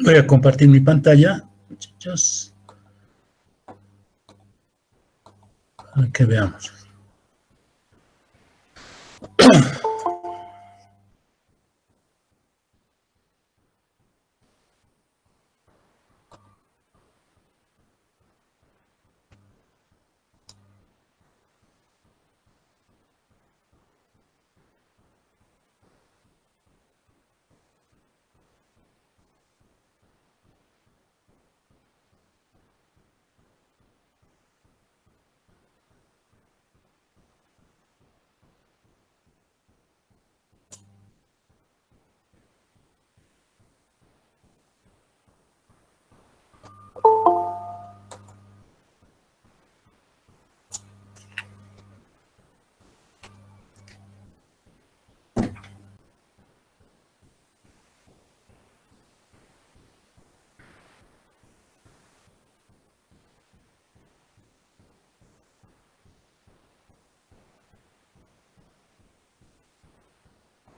Voy a compartir mi pantalla, muchachos, para que veamos.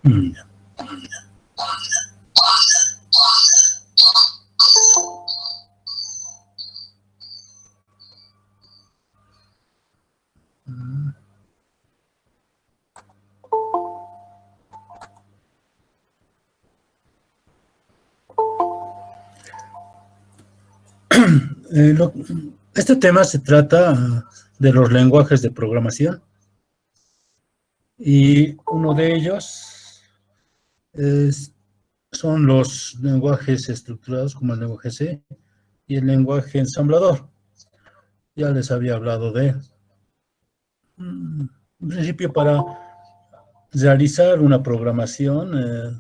Ya. Este tema se trata de los lenguajes de programación y uno de ellos son los lenguajes estructurados como el lenguaje C y el lenguaje ensamblador. Ya les había hablado de él. En principio, para realizar una programación,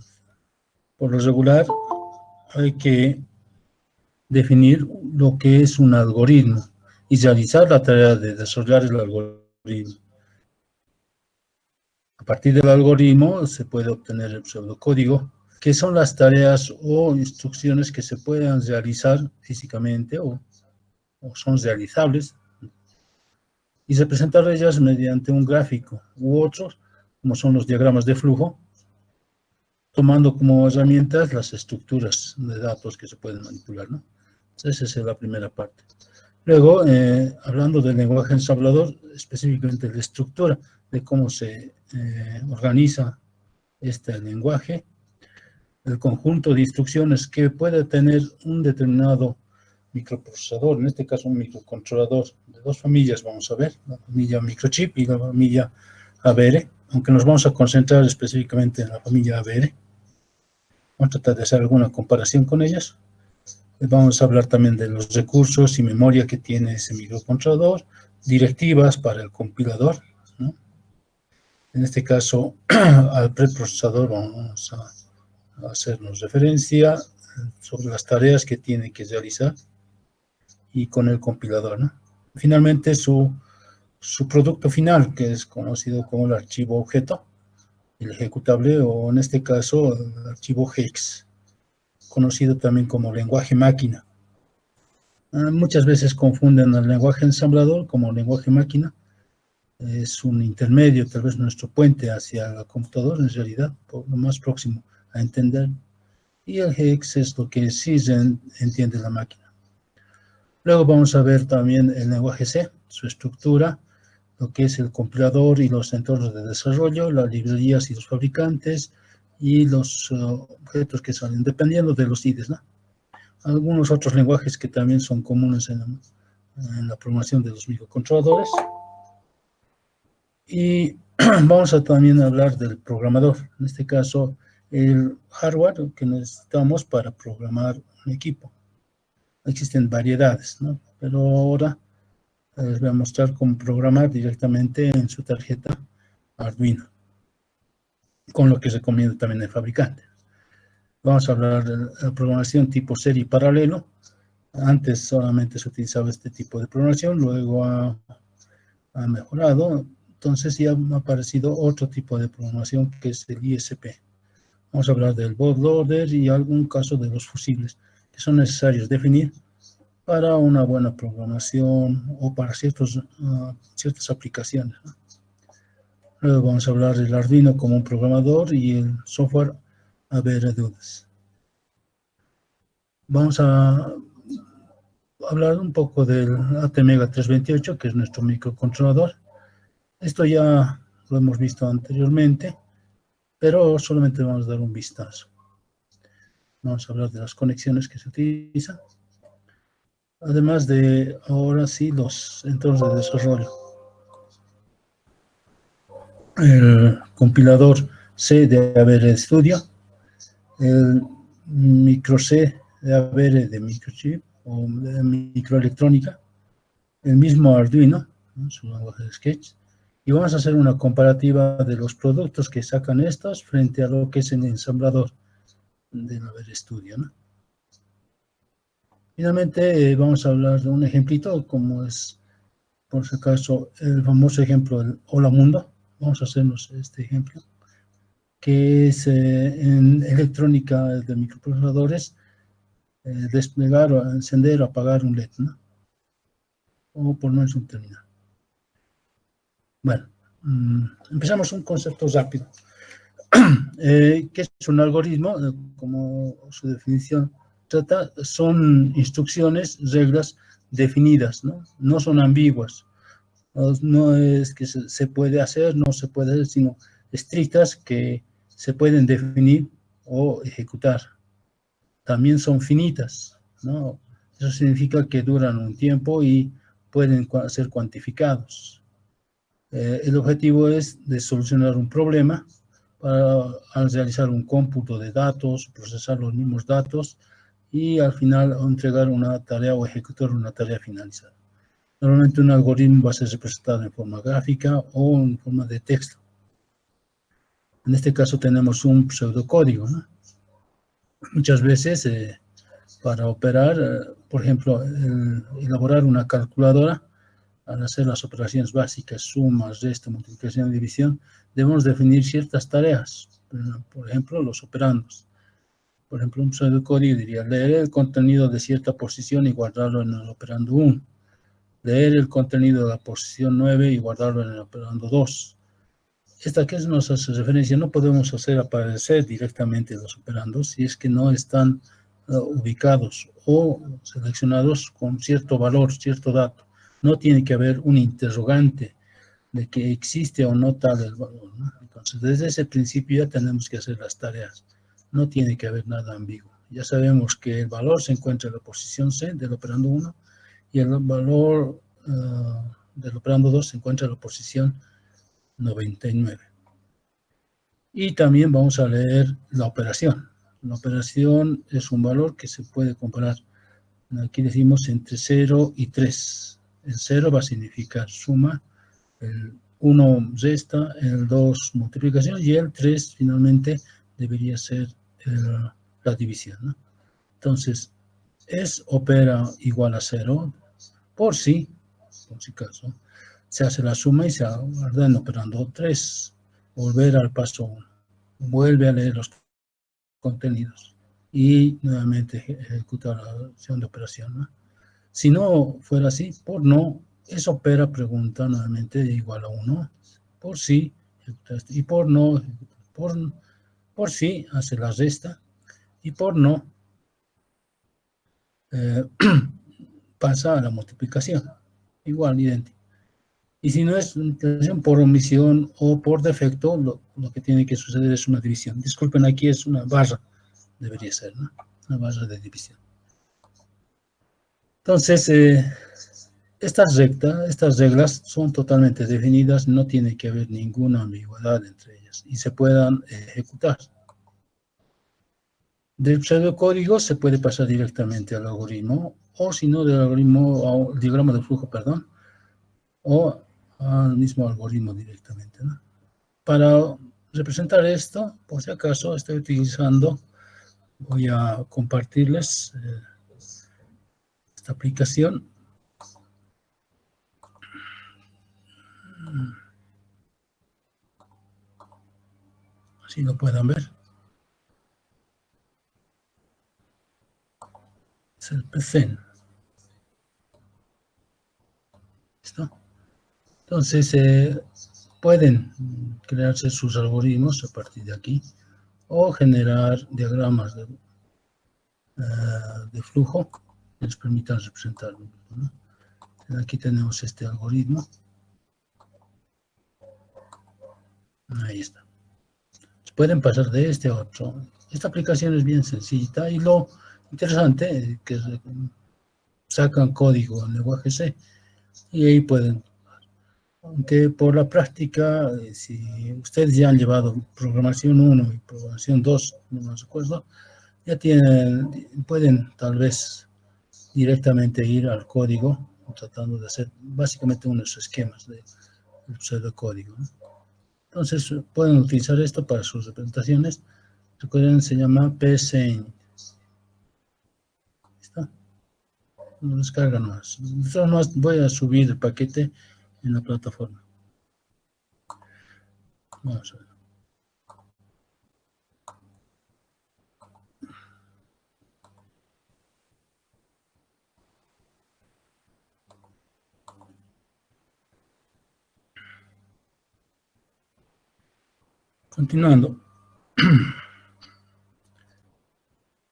por lo regular, hay que definir lo que es un algoritmo y realizar la tarea de desarrollar el algoritmo. A partir del algoritmo se puede obtener el pseudocódigo, que son las tareas o instrucciones que se puedan realizar físicamente o son realizables y representar ellas mediante un gráfico u otros, como son los diagramas de flujo, tomando como herramientas las estructuras de datos que se pueden manipular, ¿no? Esa es la primera parte. Luego, hablando del lenguaje ensamblador, específicamente de la estructura, de cómo se organiza este lenguaje, el conjunto de instrucciones que puede tener un determinado microprocesador, en este caso un microcontrolador de dos familias, vamos a ver, la familia microchip y la familia ABR, aunque nos vamos a concentrar específicamente en la familia ABR. Vamos a tratar de hacer alguna comparación con ellas. Vamos a hablar también de los recursos y memoria que tiene ese microcontrolador, directivas para el compilador, ¿no? En este caso, al preprocesador vamos a hacernos referencia sobre las tareas que tiene que realizar y con el compilador, ¿no? Finalmente, su producto final, que es conocido como el archivo objeto, el ejecutable, o en este caso, el archivo hex, conocido también como lenguaje máquina. Muchas veces confunden el lenguaje ensamblador como lenguaje máquina. Es un intermedio, tal vez nuestro puente hacia la computadora, en realidad, por lo más próximo a entender. Y el hex es lo que sí se entiende la máquina. Luego vamos a ver también el lenguaje C, su estructura, lo que es el compilador y los entornos de desarrollo, las librerías y los fabricantes, y los objetos que salen, dependiendo de los IDEs, ¿no? Algunos otros lenguajes que también son comunes en la programación de los microcontroladores. Y vamos a también hablar del programador, en este caso el hardware que necesitamos para programar un equipo. Existen variedades, ¿no? Pero ahora les voy a mostrar cómo programar directamente en su tarjeta Arduino, con lo que recomienda también el fabricante. Vamos a hablar de la programación tipo serie paralelo. Antes solamente se utilizaba este tipo de programación, luego ha mejorado. Entonces ya ha aparecido otro tipo de programación que es el ISP. Vamos a hablar del bootloader y algún caso de los fusibles que son necesarios definir para una buena programación o para ciertas aplicaciones, ¿no? Luego vamos a hablar del Arduino como un programador y el software ABRDUS. Vamos a hablar un poco del ATmega 328, que es nuestro microcontrolador. Esto ya lo hemos visto anteriormente, pero solamente vamos a dar un vistazo. Vamos a hablar de las conexiones que se utilizan, además de, ahora sí, los entornos de desarrollo. El compilador C de AVR Studio, el micro C de AVR de microchip o de microelectrónica, el mismo Arduino, ¿no?, su lenguaje de Sketch, y vamos a hacer una comparativa de los productos que sacan estos frente a lo que es el ensamblador del AVR Studio, ¿no? Finalmente, vamos a hablar de un ejemplito, como es, por si acaso, el famoso ejemplo del Hola Mundo. Vamos a hacernos este ejemplo, que es en electrónica de microprocesadores, desplegar o encender o apagar un LED, ¿no? O por lo menos un terminal. Bueno, empezamos un concepto rápido. ¿Qué es un algoritmo? Como su definición trata, son instrucciones, reglas definidas, ¿no? No son ambiguas. No es que se puede hacer, no se puede hacer, sino estrictas que se pueden definir o ejecutar. También son finitas, ¿no? Eso significa que duran un tiempo y pueden ser cuantificados. El objetivo es de solucionar un problema para realizar un cómputo de datos, procesar los mismos datos y al final entregar una tarea o ejecutar una tarea finalizada. Normalmente un algoritmo va a ser representado en forma gráfica o en forma de texto. En este caso tenemos un pseudocódigo, ¿no? Muchas veces para operar, por ejemplo, elaborar una calculadora, al hacer las operaciones básicas, sumas, resta, multiplicación y división, debemos definir ciertas tareas, por ejemplo, los operandos. Por ejemplo, un pseudocódigo diría leer el contenido de cierta posición y guardarlo en el operando 1. Leer el contenido de la posición 9 y guardarlo en el operando 2. Esta que nos hace referencia, no podemos hacer aparecer directamente los operandos si es que no están ubicados o seleccionados con cierto valor, cierto dato. No tiene que haber un interrogante de que existe o no tal el valor, ¿no? Entonces, desde ese principio ya tenemos que hacer las tareas. No tiene que haber nada ambiguo. Ya sabemos que el valor se encuentra en la posición C del operando 1 y el valor del operando 2 se encuentra en la posición 99. Y también vamos a leer la operación. La operación es un valor que se puede comparar. Aquí decimos entre 0 y 3. El 0 va a significar suma, el 1 resta, el 2 multiplicación y el 3 finalmente debería ser la división, ¿no? Entonces, opera igual a 0 por si caso. Se hace la suma y se guarda en operando 3. Volver al paso 1. Vuelve a leer los contenidos y nuevamente ejecutar la acción de operación, ¿no? Si no fuera así, por no, es opera pregunta nuevamente igual a 1, por sí, y por no, por sí hace la resta, y por no pasa a la multiplicación, igual, idéntico. Y si no es multiplicación por omisión o por defecto, lo que tiene que suceder es una división. Disculpen, aquí es una barra, debería ser, ¿no? Una barra de división. Entonces, estas reglas son totalmente definidas, no tiene que haber ninguna ambigüedad entre ellas y se puedan ejecutar. Del pseudocódigo se puede pasar directamente al algoritmo, o si no, del algoritmo, al diagrama de flujo, perdón, o al mismo algoritmo directamente, ¿no? Para representar esto, por si acaso, estoy utilizando, voy a compartirles esta aplicación. Así lo puedan ver. Es el PCN. ¿Listo? Entonces, pueden crearse sus algoritmos a partir de aquí o generar diagramas de flujo que les permitan representarlo, ¿no? Aquí tenemos este algoritmo. Ahí está. Se pueden pasar de este a otro. Esta aplicación es bien sencilla y lo interesante es que sacan código en lenguaje C y ahí pueden. Aunque por la práctica, si ustedes ya han llevado programación 1 y programación 2, no me acuerdo, ya pueden tal vez directamente ir al código, tratando de hacer básicamente unos esquemas de pseudocódigo, ¿no? Entonces, pueden utilizar esto para sus representaciones. Recuerden, se llama pSeInt. ¿Está? Lo descargan más. Entonces, voy a subir el paquete en la plataforma. Vamos a ver. Continuando.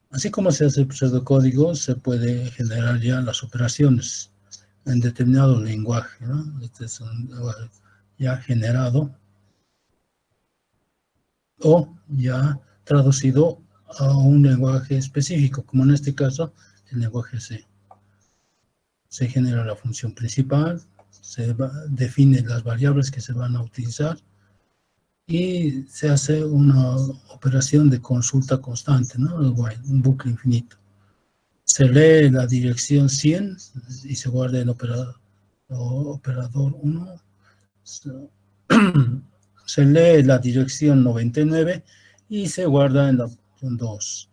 Así como se hace el pseudocódigo, se puede generar ya las operaciones en determinado lenguaje, ¿no? Este es un lenguaje ya generado o ya traducido a un lenguaje específico, como en este caso el lenguaje C. Se genera la función principal, se define las variables que se van a utilizar y se hace una operación de consulta constante, ¿no? Un bucle infinito. Se lee la dirección 100 y se guarda el operador 1. Se lee la dirección 99 y se guarda en la opción 2.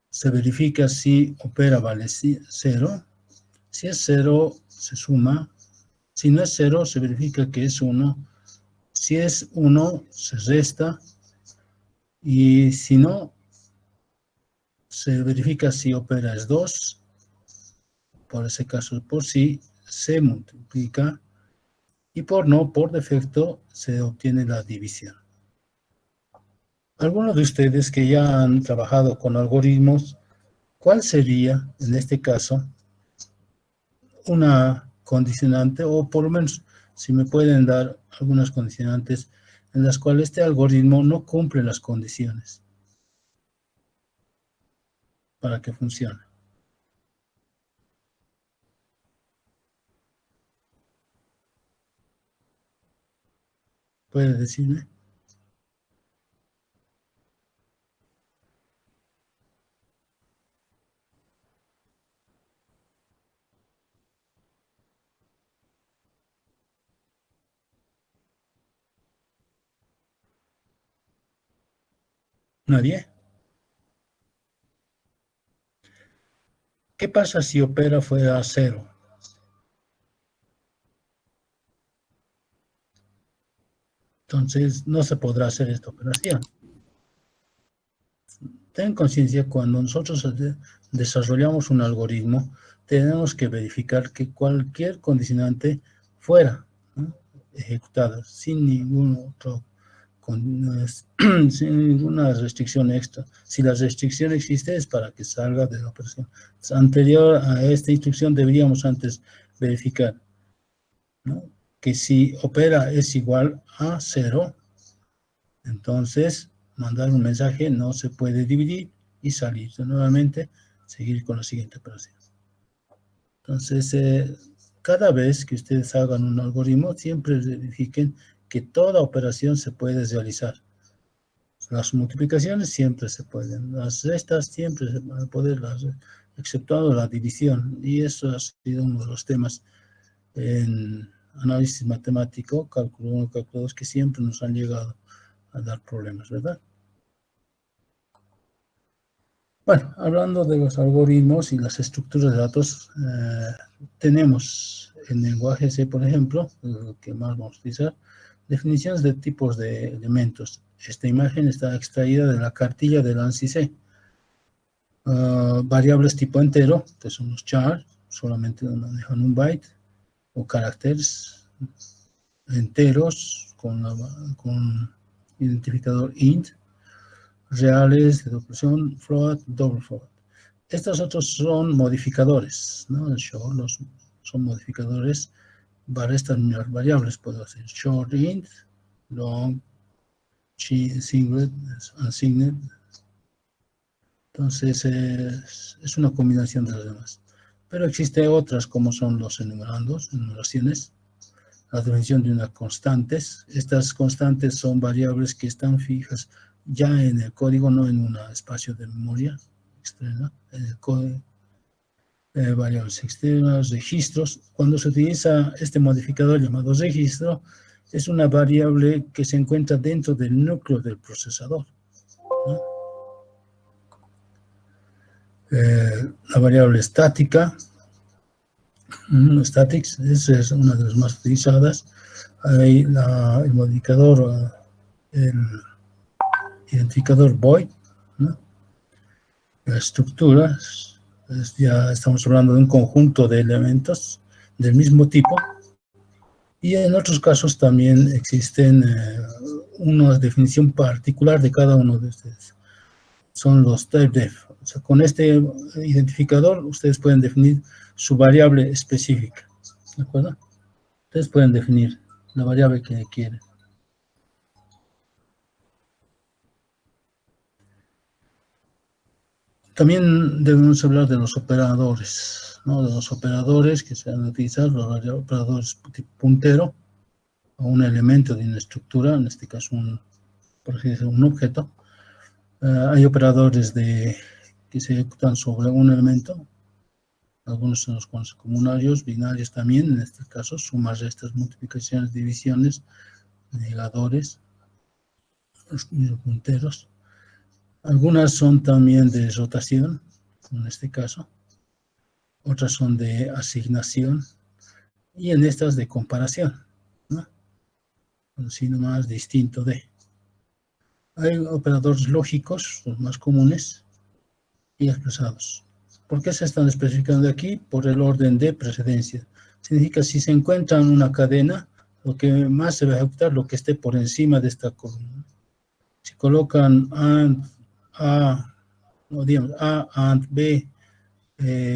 Se verifica si opera vale 0. Si es 0, se suma. Si no es 0, se verifica que es 1. Si es 1, se resta. Y si no, se verifica si opera es 2. Por ese caso, por sí, se multiplica. Y por no, por defecto, se obtiene la división. Algunos de ustedes que ya han trabajado con algoritmos, ¿cuál sería, en este caso, una condicionante, o por lo menos si me pueden dar algunas condicionantes en las cuales este algoritmo no cumple las condiciones para que funcione? ¿Puede decirme? ¿Nadie? ¿Qué pasa si opera fuera a 0? Entonces no se podrá hacer esta operación. Ten conciencia, cuando nosotros desarrollamos un algoritmo, tenemos que verificar que cualquier condicionante fuera, ¿no?, ejecutada sin ningún otro, sin ninguna restricción extra. Si la restricción existe es para que salga de la operación. Anterior a esta instrucción deberíamos antes verificar, ¿no?, que si opera es igual a 0, entonces mandar un mensaje no se puede dividir y salir nuevamente, seguir con la siguiente operación. Entonces, cada vez que ustedes hagan un algoritmo, siempre verifiquen que toda operación se puede realizar. Las multiplicaciones siempre se pueden, las restas siempre se van a poder, exceptuando la división. Y eso ha sido uno de los temas en análisis matemático, cálculo 1, cálculo 2, que siempre nos han llegado a dar problemas, ¿verdad? Bueno, hablando de los algoritmos y las estructuras de datos, tenemos en lenguaje C, por ejemplo, lo que más vamos a utilizar, definiciones de tipos de elementos. Esta imagen está extraída de la cartilla del ANSI C. Variables tipo entero, que son los char, solamente manejan un byte, o caracteres enteros con identificador int. reales, de operación, float, double float. Estos otros son modificadores, ¿no? El short son modificadores para estas mismas variables. Puedo hacer short int, long, singlet, unsigned. Entonces es una combinación de las demás. Pero existen otras como son los enumerandos, enumeraciones, la definición de unas constantes. Estas constantes son variables que están fijas ya en el código, no en un espacio de memoria externa, en el código. Variables externas, registros. Cuando se utiliza este modificador llamado registro, es una variable que se encuentra dentro del núcleo del procesador, ¿no? La variable estática, statics, esa es una de las más utilizadas. Hay el modificador, el identificador void, ¿no? Las estructuras, ya estamos hablando de un conjunto de elementos del mismo tipo. Y en otros casos también existen una definición particular de cada uno de ustedes. Son los typedef. O sea, con este identificador ustedes pueden definir su variable específica. ¿De acuerdo? Ustedes pueden definir la variable que quieren. También debemos hablar de los operadores, ¿no? De los operadores que se van a utilizar, los operadores tipo puntero a un elemento de una estructura, en este caso por ejemplo, un objeto. Hay operadores que se ejecutan sobre un elemento. Algunos son los comunarios, binarios también, en este caso, sumas, restas, multiplicaciones, divisiones, negadores, los punteros. Algunas son también de rotación, en este caso. Otras son de asignación. Y en estas de comparación, ¿no? Un signo más distinto de. Hay operadores lógicos, los más comunes, y expresados. ¿Por qué se están especificando aquí? Por el orden de precedencia. Significa si se encuentra en una cadena, lo que más se va a ejecutar, lo que esté por encima de esta columna. Si colocan AND, no digamos A, AND, B,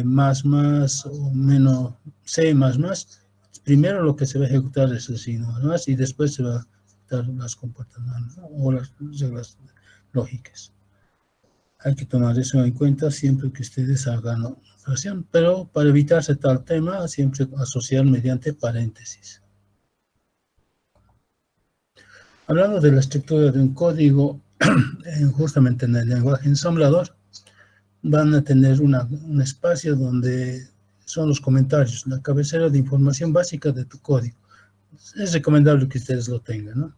más o menos C, más, primero lo que se va a ejecutar es el signo más y después se va a ejecutar las comportamientos, ¿no? O las reglas lógicas. Hay que tomar eso en cuenta siempre que ustedes hagan la operación, pero para evitarse tal tema, siempre asociar mediante paréntesis. Hablando de la estructura de un código, justamente en el lenguaje ensamblador, van a tener un espacio donde son los comentarios, la cabecera de información básica de tu código. Es recomendable que ustedes lo tengan, ¿no?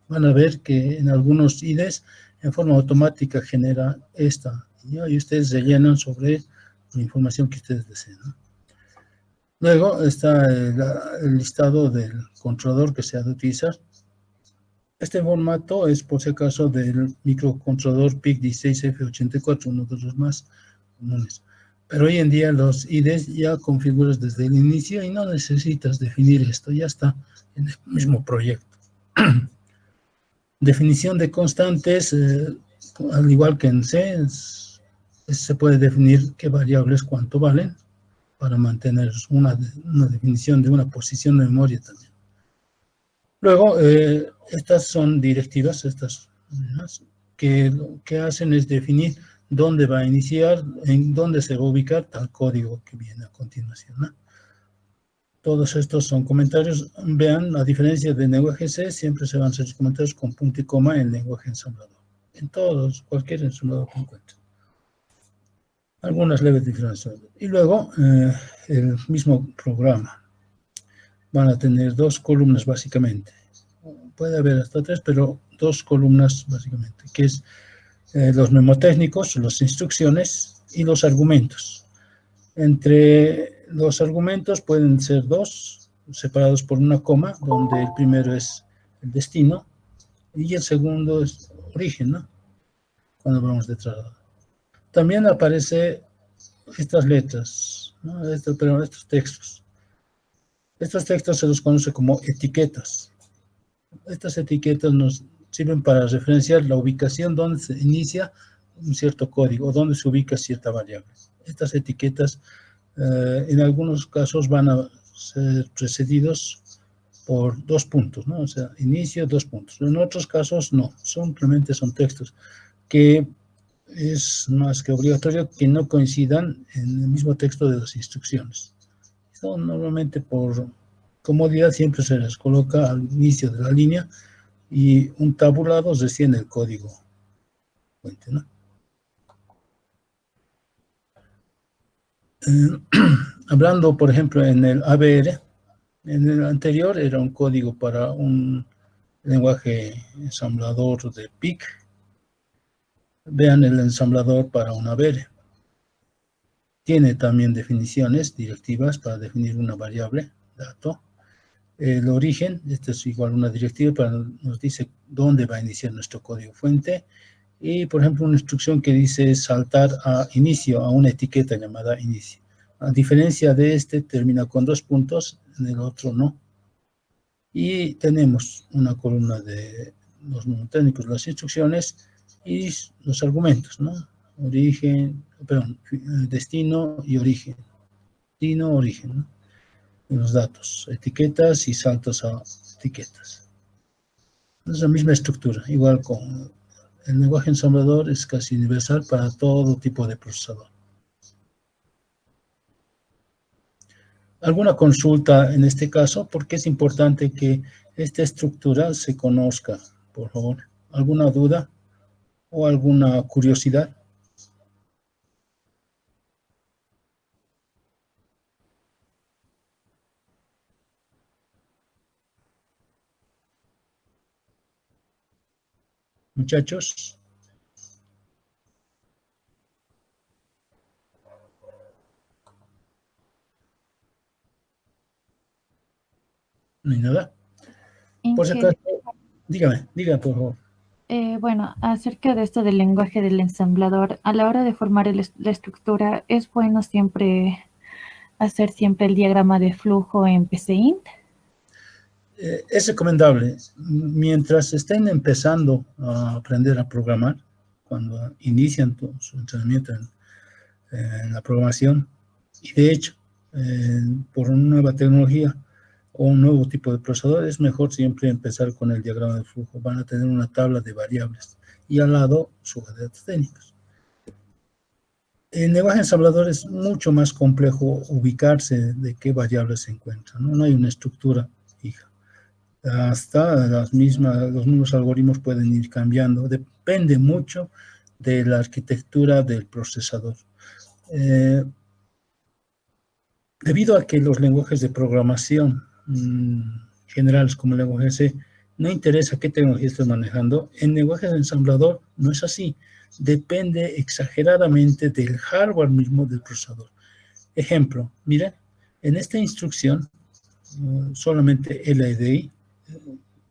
Van a ver que en algunos IDEs en forma automática genera esta, ¿no? Y ustedes rellenan sobre la información que ustedes deseen, ¿no? Luego está el listado del controlador que se ha de utilizar. Este formato es, por si acaso, del microcontrolador PIC16F84, uno de los más comunes. Pero hoy en día los IDEs ya configuras desde el inicio y no necesitas definir esto, ya está en el mismo proyecto. Definición de constantes, al igual que en C, se puede definir qué variables cuánto valen para mantener una definición de una posición de memoria también. Luego, estas son directivas, estas que lo que hacen es definir dónde va a iniciar, en dónde se va a ubicar tal código que viene a continuación, ¿no? Todos estos son comentarios. Vean, a diferencia del lenguaje C, siempre se van a hacer comentarios con punto y coma en el lenguaje ensamblador. En todos, cualquier ensamblador que encuentren. Algunas leves diferencias. Y luego, el mismo programa. Van a tener dos columnas básicamente. Puede haber hasta tres, pero dos columnas básicamente, que es los mnemotécnicos, las instrucciones y los argumentos. Entre los argumentos pueden ser dos, separados por una coma, donde el primero es el destino y el segundo es origen, ¿no? Cuando hablamos de traslado. También aparecen estas letras, ¿no? Pero estos textos. Estos textos se los conoce como etiquetas. Estas etiquetas nos sirven para referenciar la ubicación donde se inicia un cierto código o donde se ubica cierta variable. Estas etiquetas en algunos casos van a ser precedidos por 2 puntos, ¿no? O sea, inicio, 2 puntos. En otros casos no, simplemente son textos que es más que obligatorio que no coincidan en el mismo texto de las instrucciones. Esto normalmente por comodidad siempre se les coloca al inicio de la línea y un tabulado recién el código fuente, ¿no? Hablando, por ejemplo, en el ABR, en el anterior era un código para un lenguaje ensamblador de PIC. Vean el ensamblador para un ABR. Tiene también definiciones directivas para definir una variable, dato. El origen, este es igual una directiva, nos dice dónde va a iniciar nuestro código fuente. Y, por ejemplo, una instrucción que dice saltar a inicio, a una etiqueta llamada inicio. A diferencia de este, termina con 2 puntos, en el otro no. Y tenemos una columna de los técnicos, las instrucciones y los argumentos, ¿no? Destino y origen. Destino, origen, ¿no? Y los datos, etiquetas y saltos a etiquetas. Es la misma estructura, igual con el lenguaje ensamblador es casi universal para todo tipo de procesador. ¿Alguna consulta en este caso? Porque es importante que esta estructura se conozca, por favor. ¿Alguna duda o alguna curiosidad? Muchachos. No hay nada. Por si acaso, dígame, por favor. Bueno, acerca de esto del lenguaje del ensamblador, a la hora de formar la estructura, ¿es bueno siempre hacer siempre el diagrama de flujo en PCInt? Es recomendable. Mientras estén empezando a aprender a programar, cuando inician su entrenamiento en la programación, y de hecho, por una nueva tecnología o un nuevo tipo de procesador, es mejor siempre empezar con el diagrama de flujo. Van a tener una tabla de variables y al lado sus datos técnicos. En lenguaje ensamblador es mucho más complejo ubicarse de qué variables se encuentran, ¿no? No hay una estructura fija. Hasta los mismos algoritmos pueden ir cambiando. Depende mucho de la arquitectura del procesador. Debido a que los lenguajes de programación generales como el lenguaje C, no interesa qué tecnología estés manejando, en lenguajes de ensamblador no es así. Depende exageradamente del hardware mismo del procesador. Ejemplo, miren, en esta instrucción, solamente LDI,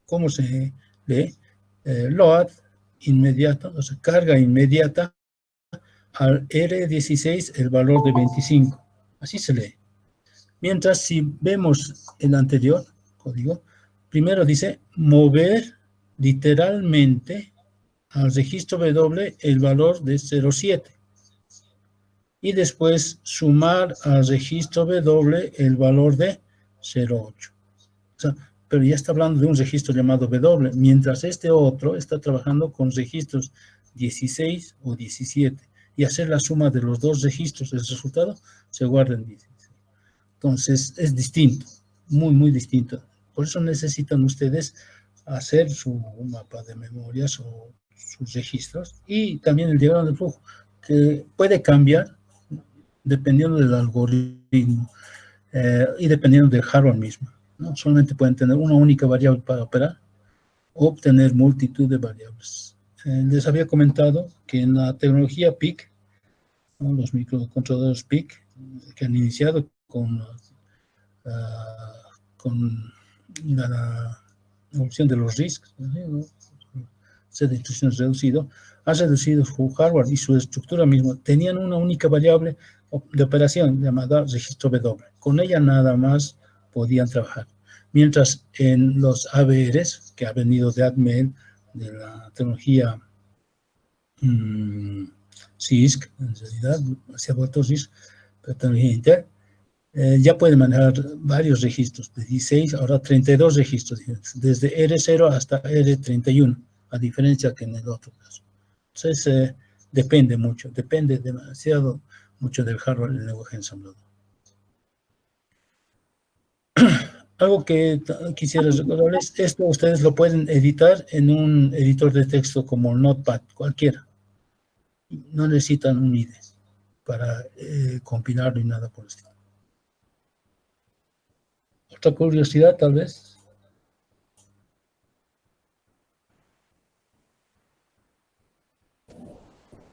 ¿cómo se lee? Load inmediato, o sea, carga inmediata al R16 el valor de 25. Así se lee. Mientras si vemos el anterior código, primero dice mover literalmente al registro W el valor de 0,7 y después sumar al registro W el valor de 0,8. O sea, pero ya está hablando de un registro llamado W, mientras este otro está trabajando con registros 16 o 17 y hacer la suma de los dos registros, el resultado se guarda en 16. Entonces, es distinto, muy, muy distinto. Por eso necesitan ustedes hacer su mapa de memorias o sus registros y también el diagrama de flujo, que puede cambiar dependiendo del algoritmo y dependiendo del hardware mismo, ¿no? Solamente pueden tener una única variable para operar o obtener multitud de variables. Les había comentado que en la tecnología PIC, ¿no? Los microcontroladores PIC que han iniciado con la evolución de los RISC, ¿no? Set de instrucciones reducido, ha reducido su hardware y su estructura misma. Tenían una única variable de operación llamada registro W. Con ella nada más podían trabajar. Mientras en los ABRs, que ha venido de Atmel, de la tecnología CISC, en realidad, se ha vuelto CISC, pero tecnología Intel, ya puede manejar varios registros, de 16, ahora 32 registros, desde R0 hasta R31, a diferencia que en el otro caso. Entonces, depende mucho, depende demasiado mucho del hardware del lenguaje ensamblador. Algo que quisiera recordarles, esto ustedes lo pueden editar en un editor de texto como Notepad, cualquiera. No necesitan un IDE para compilarlo y nada por el estilo. Otra curiosidad, tal vez.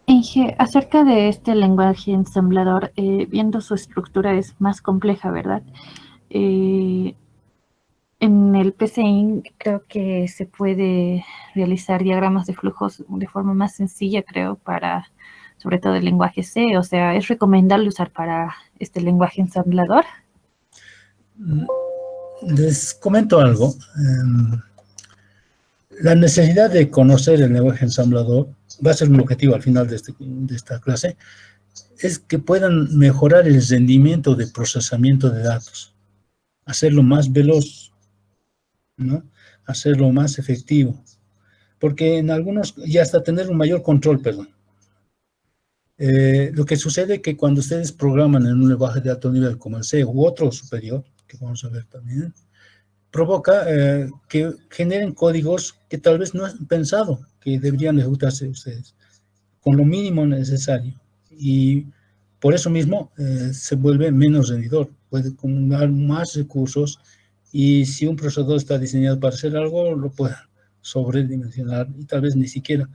Inge, acerca de este lenguaje ensamblador, viendo su estructura es más compleja, ¿verdad? En el PCIN creo que se puede realizar diagramas de flujos de forma más sencilla, creo, para sobre todo el lenguaje C. O sea, ¿es recomendable usar para este lenguaje ensamblador? Les comento algo. La necesidad de conocer el lenguaje ensamblador va a ser un objetivo al final de esta clase, es que puedan mejorar el rendimiento de procesamiento de datos, hacerlo más veloz, ¿no? Hacerlo más efectivo, porque en algunos, y hasta tener un mayor control, perdón. Lo que sucede es que cuando ustedes programan en un lenguaje de alto nivel como el C u otro superior, que vamos a ver también, provoca que generen códigos que tal vez no han pensado que deberían ejecutarse ustedes, con lo mínimo necesario. Y por eso mismo se vuelve menos rendidor, puede acumular más recursos, y si un procesador está diseñado para hacer algo, lo puede sobredimensionar y tal vez ni siquiera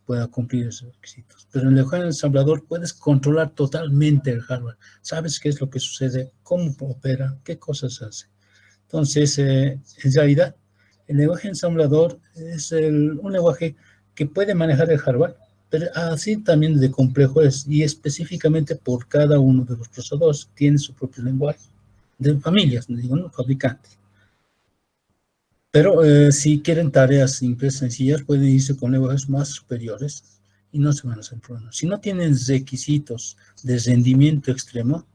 pueda cumplir esos requisitos. Pero en el lenguaje ensamblador puedes controlar totalmente el hardware, sabes qué es lo que sucede, cómo opera, qué cosas hace. Entonces, en realidad, el lenguaje ensamblador es un lenguaje que puede manejar el hardware, pero así también de complejo es, y específicamente por cada uno de los procesadores tiene su propio lenguaje, de familias, digo, no fabricantes. Pero si quieren tareas simples, sencillas, pueden irse con lenguajes más superiores y no se van a hacer problemas. Si no tienen requisitos de rendimiento extremo,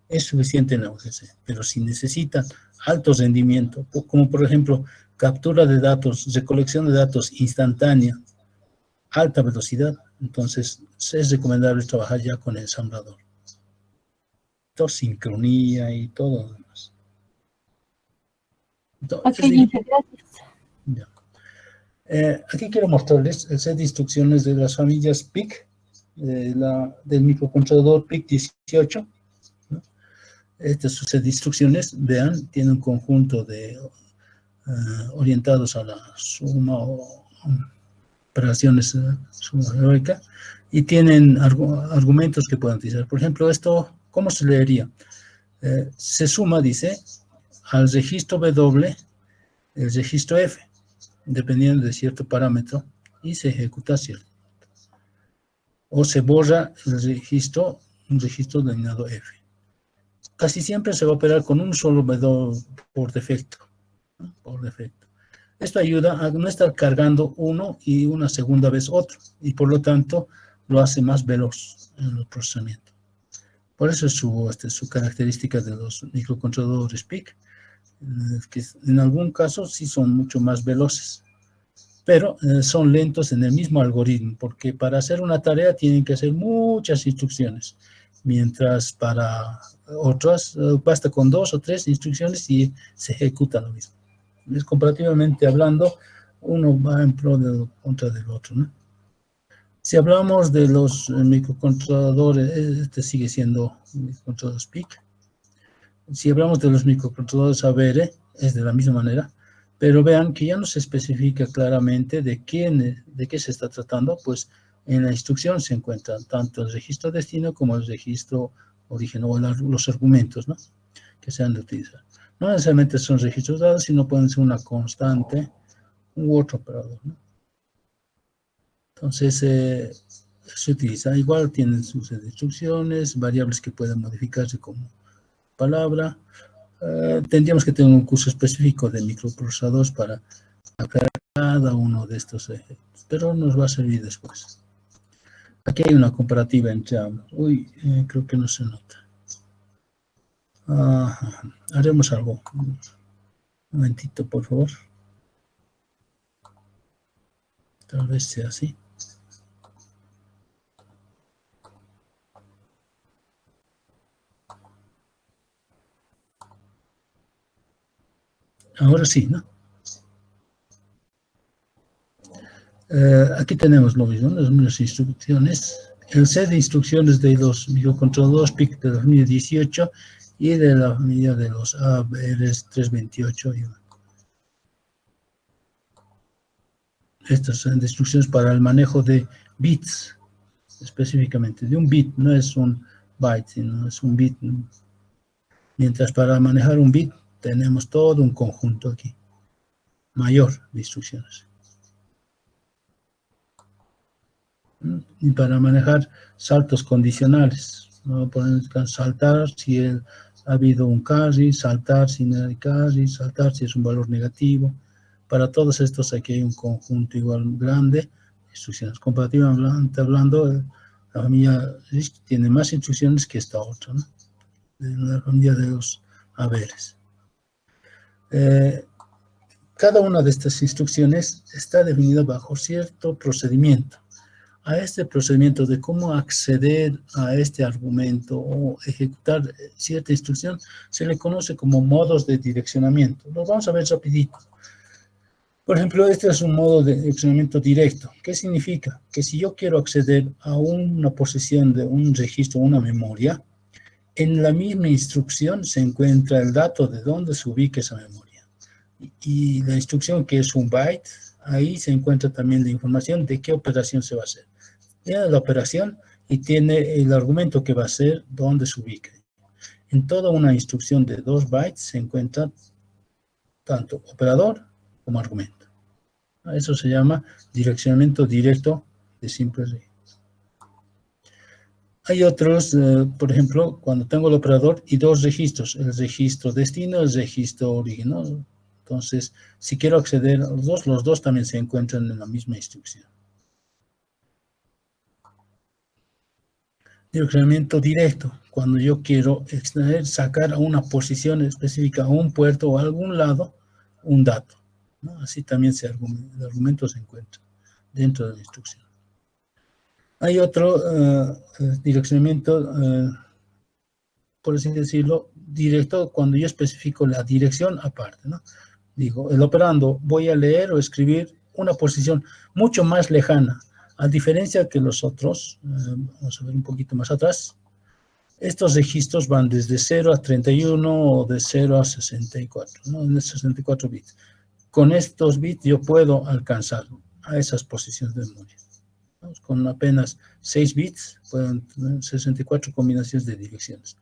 es suficiente en la UGC, pero si necesitan alto rendimiento, como por ejemplo captura de datos, recolección de datos instantánea, alta velocidad, entonces es recomendable trabajar ya con el ensamblador. Todo sincronía y todo lo demás. Entonces, Ok, gracias. ya. Aquí quiero mostrarles el set de instrucciones de las familias PIC, del microcontrolador PIC 18. Este es su set de instrucciones, vean, tiene un conjunto de orientados a la suma o operaciones suma heroica, y tienen argumentos que pueden utilizar. Por ejemplo, esto, ¿cómo se leería? Se suma, dice, al registro W, el registro F, dependiendo de cierto parámetro, y se ejecuta cierto. O se borra el registro, un registro denominado F. Casi siempre se va a operar con un solo W por defecto, ¿no? Por defecto. Esto ayuda a no estar cargando uno y una segunda vez otro, y por lo tanto lo hace más veloz en el procesamiento. Por eso es su característica de los microcontroladores PIC, que en algún caso sí son mucho más veloces, pero son lentos en el mismo algoritmo, porque para hacer una tarea tienen que hacer muchas instrucciones, mientras para otras basta con 2 o 3 instrucciones y se ejecuta lo mismo. Comparativamente hablando, uno va en pro contra del otro, ¿no? Si hablamos de los microcontroladores, este sigue siendo microcontroladores PIC. Si hablamos de los microcontroladores ABR, es de la misma manera, pero vean que ya no se especifica claramente de qué se está tratando, pues en la instrucción se encuentran tanto el registro destino como el registro origen o los argumentos, ¿no?, que se han de utilizar. No necesariamente son registros dados, sino pueden ser una constante u otro operador, ¿no? Entonces, se utiliza. Igual tienen sus instrucciones, variables que pueden modificarse como palabra. Tendríamos que tener un curso específico de microprocesadores para aclarar cada uno de estos ejemplos, pero nos va a servir después. Aquí hay una comparativa entre ambos. Uy, creo que no se nota. Haremos algo. Un momentito, por favor. Tal vez sea así. Ahora sí, ¿no? Aquí tenemos lo mismo, las mismas instrucciones. El set de instrucciones de los microcontroladores PIC de la familia 18 y de la familia de los ABRs 328. Estas son instrucciones para el manejo de bits, específicamente de un bit, no es un byte, sino es un bit. Mientras para manejar un bit tenemos todo un conjunto aquí, mayor de instrucciones. Y para manejar saltos condicionales, ¿no? Pueden saltar si ha habido un carry, saltar si no hay carry, saltar si es un valor negativo. Para todos estos aquí hay un conjunto igual grande de instrucciones. Comparativamente hablando, la familia RISC tiene más instrucciones que esta otra, ¿no? De la familia de los haberes. Cada una de estas instrucciones está definida bajo cierto procedimiento. A este procedimiento de cómo acceder a este argumento o ejecutar cierta instrucción se le conoce como modos de direccionamiento. Lo vamos a ver rapidito. Por ejemplo, este es un modo de direccionamiento directo. ¿Qué significa? Que si yo quiero acceder a una posición de un registro, una memoria, en la misma instrucción se encuentra el dato de dónde se ubica esa memoria. Y la instrucción que es un byte, ahí se encuentra también la información de qué operación se va a hacer. Tiene la operación y tiene el argumento que va a ser dónde se ubica. En toda una instrucción de 2 bytes se encuentra tanto operador como argumento. Eso se llama direccionamiento directo de simple registro. Hay otros, por ejemplo, cuando tengo el operador y 2 registros, el registro destino y el registro origen, ¿no? Entonces, si quiero acceder a los dos también se encuentran en la misma instrucción. Direccionamiento directo, cuando yo quiero extraer, sacar a una posición específica, a un puerto o a algún lado, un dato, ¿no? Así también el argumento se encuentra dentro de la instrucción. Hay otro direccionamiento, por así decirlo, directo, cuando yo especifico la dirección aparte, ¿no? Digo, el operando, voy a leer o escribir una posición mucho más lejana, a diferencia que los otros. Vamos a ver un poquito más atrás. Estos registros van desde 0 a 31 o de 0 a 64, ¿no? En 64 bits. Con estos bits yo puedo alcanzar a esas posiciones de memoria. Con apenas 6 bits pueden tener 64 combinaciones de direcciones.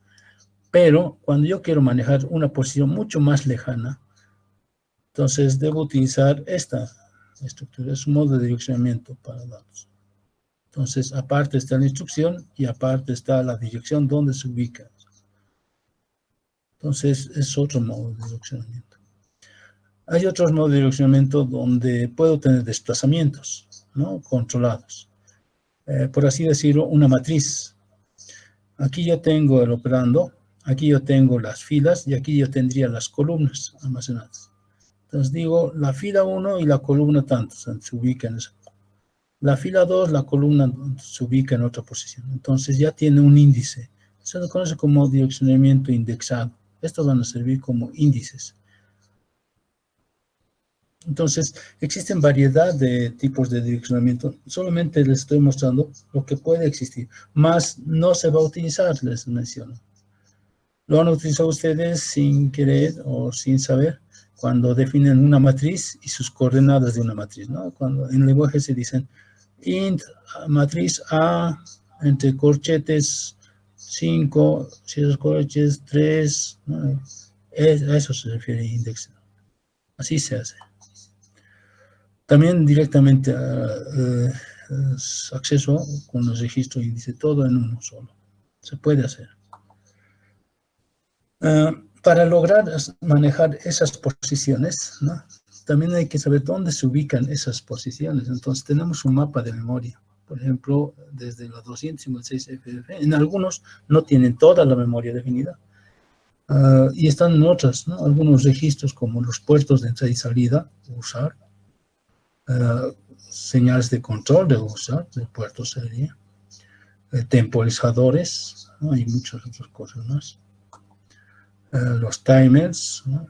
Pero cuando yo quiero manejar una posición mucho más lejana, entonces debo utilizar esta estructura, es un modo de direccionamiento para datos. Entonces, aparte está la instrucción y aparte está la dirección donde se ubica. Entonces, es otro modo de direccionamiento. Hay otros modos de direccionamiento donde puedo tener desplazamientos, ¿no? Controlados. Por así decirlo, una matriz. Aquí yo tengo el operando, aquí yo tengo las filas y aquí yo tendría las columnas almacenadas. Entonces digo, la fila 1 y la columna tanto, se ubica en esa. La fila 2, la columna se ubica en otra posición. Entonces ya tiene un índice. Se lo conoce como direccionamiento indexado. Estos van a servir como índices. Entonces, existen variedad de tipos de direccionamiento. Solamente les estoy mostrando lo que puede existir. Más no se va a utilizar, les menciono. Lo han utilizado ustedes sin querer o sin saber cuando definen una matriz y sus coordenadas de una matriz, ¿no? Cuando en lenguaje se dicen int matriz A entre corchetes 5, cierres corchetes 3, ¿no? A eso se refiere index. Así se hace. También directamente acceso con los registros índice, todo en uno solo. Se puede hacer. Para lograr manejar esas posiciones, ¿no? también hay que saber dónde se ubican esas posiciones. Entonces tenemos un mapa de memoria. Por ejemplo, desde la 256FF, en algunos no tienen toda la memoria definida. Y están en otras, ¿no? Algunos registros como los puertos de entrada y salida, usar, señales de control de usar, de puerto serie, temporizadores, ¿no? Y muchas otras cosas más. Los timers, ¿no?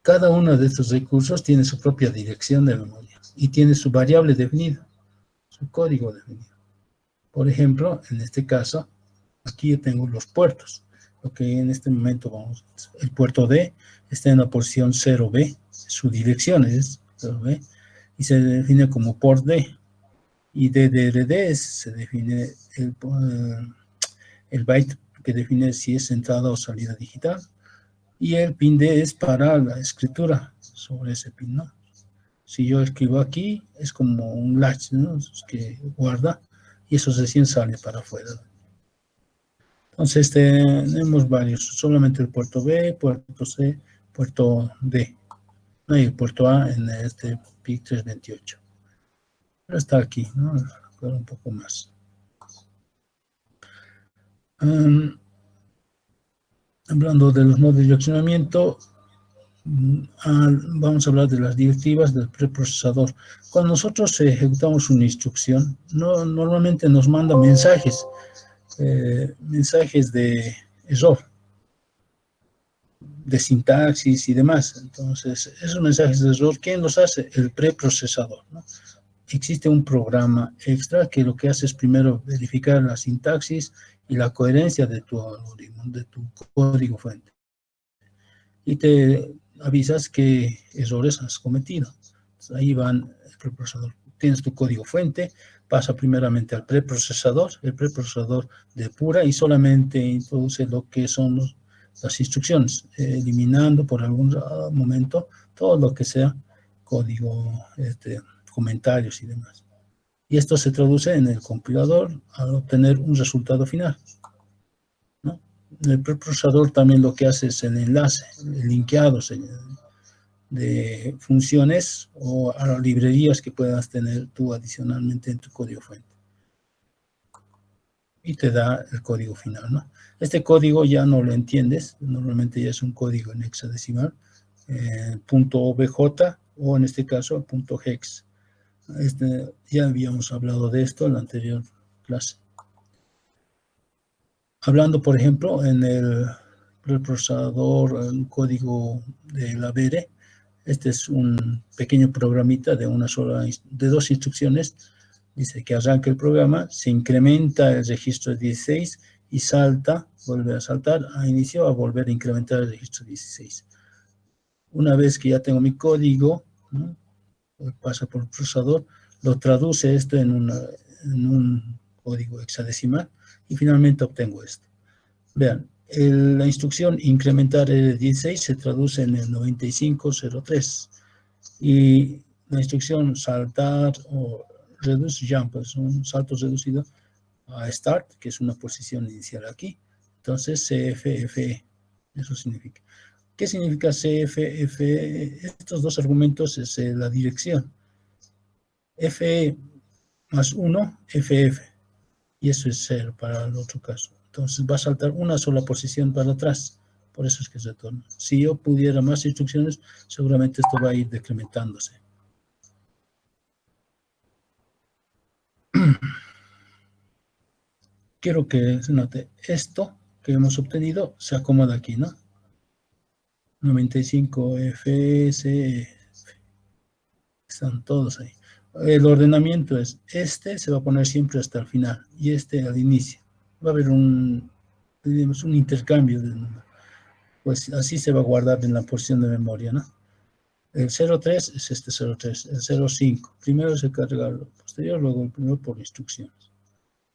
Cada uno de estos recursos tiene su propia dirección de memoria y tiene su variable definida, su código definido. Por ejemplo, en este caso, aquí yo tengo los puertos. Lo que en este momento vamos, el puerto D está en la posición 0B, su dirección es 0B, y se define como port D. Y DDRD se define el byte que define si es entrada o salida digital. Y el pin D es para la escritura sobre ese pin, ¿no? Si yo escribo aquí, es como un latch, ¿no? Que guarda, y eso recién sale para afuera. Entonces tenemos varios, solamente el puerto B, puerto C, puerto D. No hay el puerto A en este PIC 328. Pero está aquí, ¿no? Un poco más. Hablando de los modos de direccionamiento, vamos a hablar de las directivas del preprocesador. Cuando nosotros ejecutamos una instrucción, normalmente nos manda mensajes de error, de sintaxis y demás. Entonces, esos mensajes de error, ¿quién los hace? El preprocesador, ¿no? Existe un programa extra que lo que hace es primero verificar la sintaxis y la coherencia de tu algoritmo, de tu código fuente. Y te avisas qué errores has cometido. Entonces, ahí van el preprocesador. Tienes tu código fuente, pasa primeramente al preprocesador, el preprocesador depura y solamente introduce lo que son las instrucciones, eliminando por algún momento todo lo que sea código, comentarios y demás. Y esto se traduce en el compilador al obtener un resultado final, ¿no? El preprocesador también lo que hace es el enlace, el linkeado de funciones o a librerías que puedas tener tú adicionalmente en tu código fuente. Y te da el código final, ¿no? Este código ya no lo entiendes, normalmente ya es un código en hexadecimal, .obj o en este caso .hex. Ya habíamos hablado de esto en la anterior clase. Hablando, por ejemplo, en el preprocesador, el código de la VERE, este es un pequeño programita de de dos instrucciones. Dice que arranca el programa, se incrementa el registro 16 y salta, vuelve a saltar a inicio, a volver a incrementar el registro 16. Una vez que ya tengo mi código, ¿no? Pasa por el procesador, lo traduce esto en un código hexadecimal y finalmente obtengo esto. Vean, la instrucción incrementar el 16 se traduce en el 9503 y la instrucción saltar o reduce jump es un salto reducido a start, que es una posición inicial aquí. Entonces CFFE, eso significa. ¿Qué significa CFFE? Estos dos argumentos es la dirección. FE más 1, FF. Y eso es 0 para el otro caso. Entonces va a saltar una sola posición para atrás. Por eso es que se retorna. Si yo pudiera más instrucciones, seguramente esto va a ir decrementándose. Quiero que se note esto que hemos obtenido se acomoda aquí, ¿no? 95 FS, están todos ahí. El ordenamiento es, se va a poner siempre hasta el final y al inicio. Va a haber un intercambio de números. Pues así se va a guardar en la porción de memoria, ¿no? El 03 es este 03, el 05. Primero se carga lo posterior, luego el primero por instrucciones.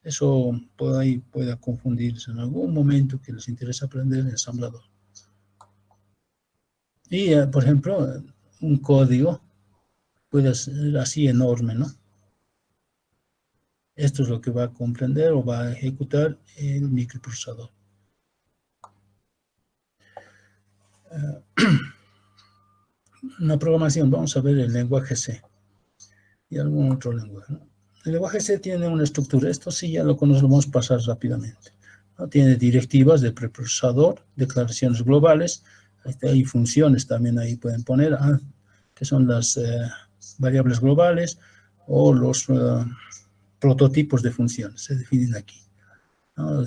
Eso pueda confundirse en algún momento que les interesa aprender el ensamblador. Y, por ejemplo, un código puede ser así enorme, ¿no? Esto es lo que va a comprender o va a ejecutar el microprocesador. una programación, vamos a ver el lenguaje C y algún otro lenguaje, ¿no? El lenguaje C tiene una estructura, esto sí ya lo conocemos, pasar rápidamente, ¿no? Tiene directivas de preprocesador, declaraciones globales, hay funciones también ahí pueden poner, que son las variables globales o los prototipos de funciones, se definen aquí, ¿no?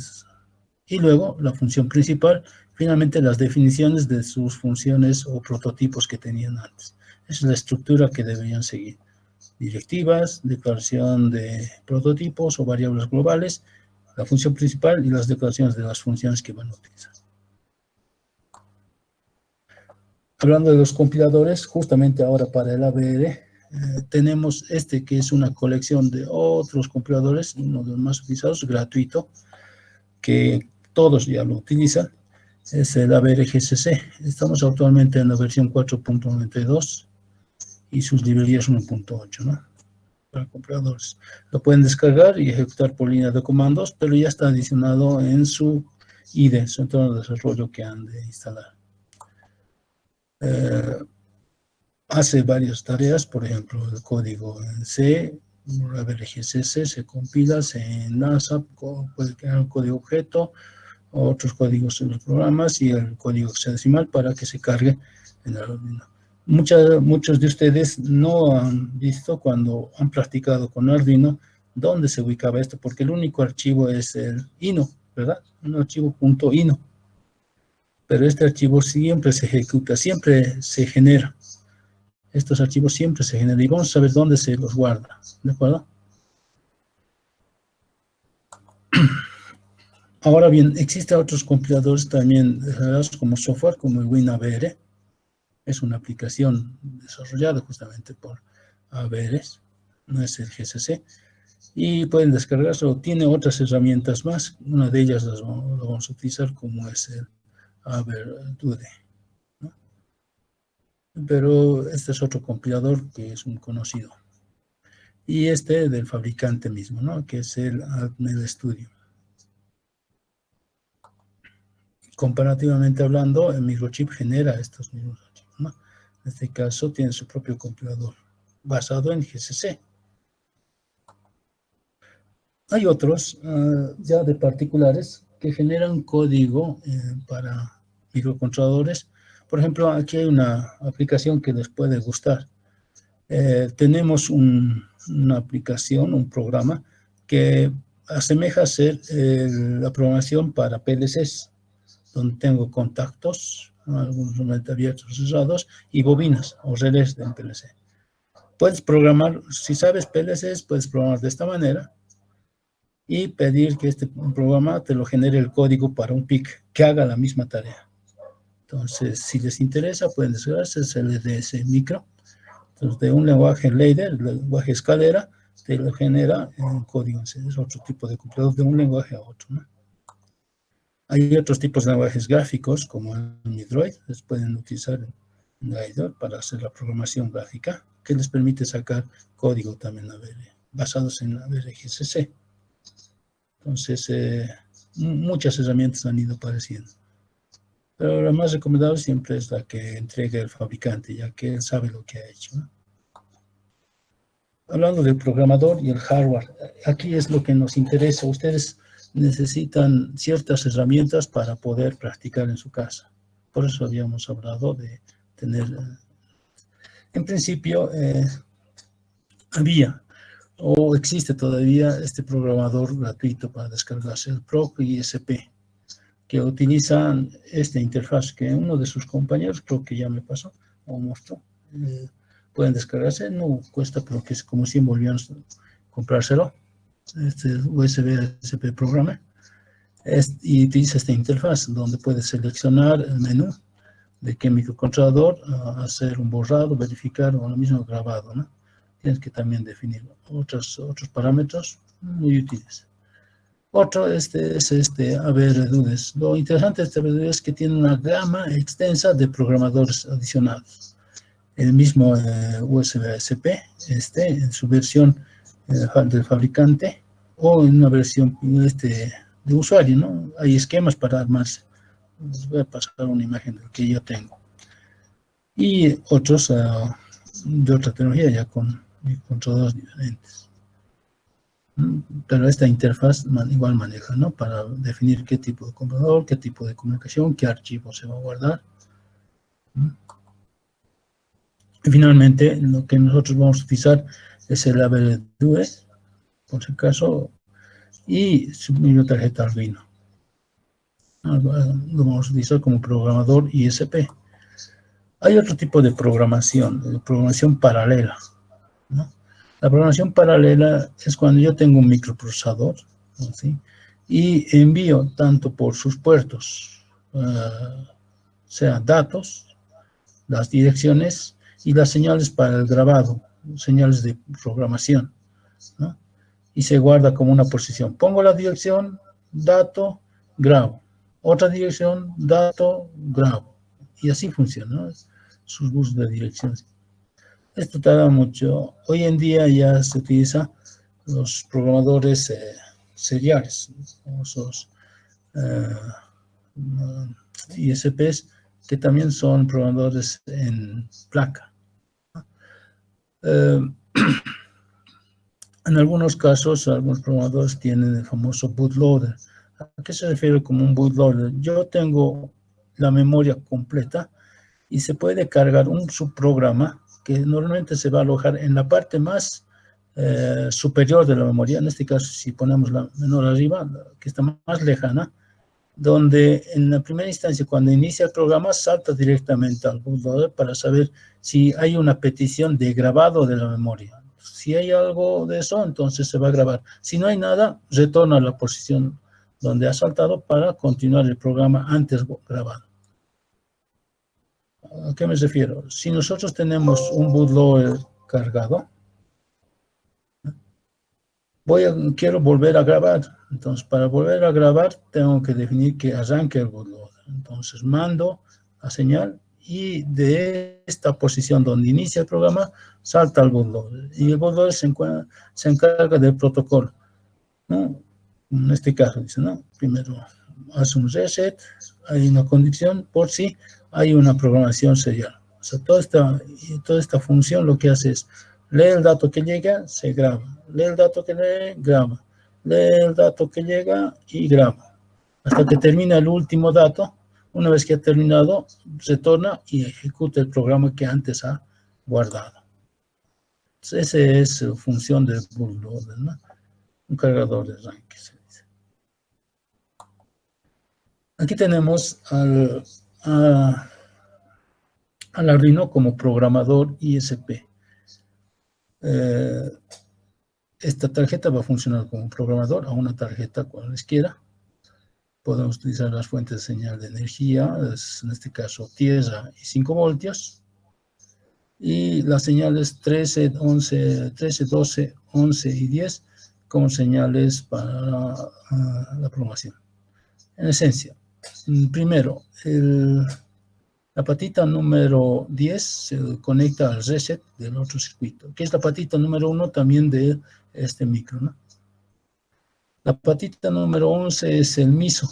Y luego la función principal, finalmente las definiciones de sus funciones o prototipos que tenían antes. Esa es la estructura que deberían seguir. Directivas, declaración de prototipos o variables globales, la función principal y las declaraciones de las funciones que van a utilizar. Hablando de los compiladores, justamente ahora para el ABR, tenemos este que es una colección de otros compiladores, uno de los más utilizados, gratuito, que todos ya lo utilizan, es el ABR-GCC. Estamos actualmente en la versión 4.92 y sus librerías 1.8, ¿no? Para compiladores. Lo pueden descargar y ejecutar por línea de comandos, pero ya está adicionado en su IDE, su entorno de desarrollo que han de instalar. Hace varias tareas, por ejemplo, el código en C, ABR-GCC, se compila, se enlaza, puede crear un código objeto, otros códigos en los programas y el código hexadecimal para que se cargue en el Arduino. Muchos de ustedes no han visto cuando han practicado con Arduino dónde se ubicaba esto, porque el único archivo es el ino, ¿verdad? Un archivo .ino. Pero este archivo siempre se ejecuta, siempre se genera. Estos archivos siempre se generan y vamos a ver dónde se los guarda, ¿de acuerdo? Ahora bien, existen otros compiladores también como software, como el WinABR. Es una aplicación desarrollada justamente por ABR, no es el GCC. Y pueden descargarlo, tiene otras herramientas más. Una de ellas lo vamos a utilizar como es el ABRDude, ¿no? Pero este es otro compilador que es un conocido. Y este del fabricante mismo, ¿no? Que es el Atmel Studio. Comparativamente hablando, el microchip genera estos mismos archivos, ¿no? En este caso tiene su propio compilador basado en GCC. Hay otros ya de particulares que generan código para microcontroladores. Por ejemplo, aquí hay una aplicación que les puede gustar. Tenemos una aplicación, un programa que asemeja a ser la programación para PLCs, donde tengo contactos, algunos normalmente abiertos, cerrados, y bobinas o relés de PLC. Puedes programar, si sabes PLCs, puedes programar de esta manera y pedir que este programa te lo genere el código para un PIC que haga la misma tarea. Entonces, si les interesa, pueden descargarse el LDS micro. Entonces, de un lenguaje ladder, el lenguaje escalera, te lo genera en código. Es otro tipo de compilador de un lenguaje a otro, ¿no? Hay otros tipos de lenguajes gráficos, como el Midroid, les pueden utilizar en Glider para hacer la programación gráfica, que les permite sacar código también basados en ABR-GCC. Entonces, muchas herramientas han ido apareciendo. Pero la más recomendable siempre es la que entrega el fabricante, ya que él sabe lo que ha hecho, ¿no? Hablando del programador y el hardware, aquí es lo que nos interesa. Ustedes necesitan ciertas herramientas para poder practicar en su casa. Por eso habíamos hablado de tener, en principio, había o existe todavía este programador gratuito para descargarse, el PROC ISP, que utilizan esta interfaz que uno de sus compañeros, creo que ya me pasó o mostró, pueden descargarse, no cuesta, pero que es como 100 bolivianos comprárselo, este USB ISP Programmer, y utiliza esta interfaz donde puedes seleccionar el menú de qué microcontrolador, hacer un borrado, verificar o lo mismo grabado, ¿no? Tienes que también definir otros parámetros muy útiles. Otro es ABRDude. Lo interesante de este ABRDude es que tiene una gama extensa de programadores adicionados. El mismo USB ASP, en su versión del fabricante, o en una versión de usuario, ¿no? Hay esquemas para armarse. Les voy a pasar una imagen de lo que yo tengo. y otros de otra tecnología, ya con microcontroladores diferentes. Pero esta interfaz igual maneja, ¿no? Para definir qué tipo de computador, qué tipo de comunicación, qué archivo se va a guardar. Y finalmente, lo que nosotros vamos a utilizar es el ABDUE, por si acaso, y su tarjeta Arduino. Lo vamos a utilizar como programador ISP. Hay otro tipo de programación paralela, ¿no? La programación paralela es cuando yo tengo un microprocesador, ¿sí? Y envío tanto por sus puertos, sea datos, las direcciones y las señales para el grabado, señales de programación, ¿no? Y se guarda como una posición. Pongo la dirección, dato, grabo. Otra dirección, dato, grabo. Y así funciona, ¿no? Sus buses de direcciones. Esto tarda mucho. Hoy en día ya se utiliza los programadores seriales, esos ISPs, que también son programadores en placa. En algunos casos, algunos programadores tienen el famoso bootloader. ¿A qué se refiere como un bootloader? Yo tengo la memoria completa y se puede cargar un subprograma que normalmente se va a alojar en la parte más superior de la memoria. En este caso, si ponemos la menor arriba, que está más lejana, donde en la primera instancia, cuando inicia el programa, salta directamente al bootloader para saber si hay una petición de grabado de la memoria. Si hay algo de eso, entonces se va a grabar. Si no hay nada, retorna a la posición donde ha saltado para continuar el programa antes grabado. ¿A qué me refiero? Si nosotros tenemos un bootloader cargado, quiero volver a grabar. Entonces, para volver a grabar, tengo que definir que arranque el bootloader. Entonces, mando la señal y de esta posición donde inicia el programa, salta al bootloader. Y el bootloader se encarga del protocolo, ¿no? En este caso, dice, ¿no? Primero hace un reset, hay una condición por si hay una programación serial. O sea, toda esta función lo que hace es lee el dato que llega, se graba. Lee el dato que lee, graba. Lee el dato que llega y graba. Hasta que termina el último dato. Una vez que ha terminado, retorna y ejecuta el programa que antes ha guardado. Entonces, esa es su función del bootloader, ¿no? Un cargador de arranque, se dice. Aquí tenemos al Arduino como programador ISP. Esta tarjeta va a funcionar como programador a una tarjeta cualesquiera. Podemos utilizar las fuentes de señal de energía, en este caso tierra y 5 voltios. Y las señales 13, 12, 11 y 10 como señales para la programación. En esencia, primero, la patita número 10 se conecta al reset del otro circuito, que es la patita número 1 también de este micro, ¿no? La patita número 11 es el MISO,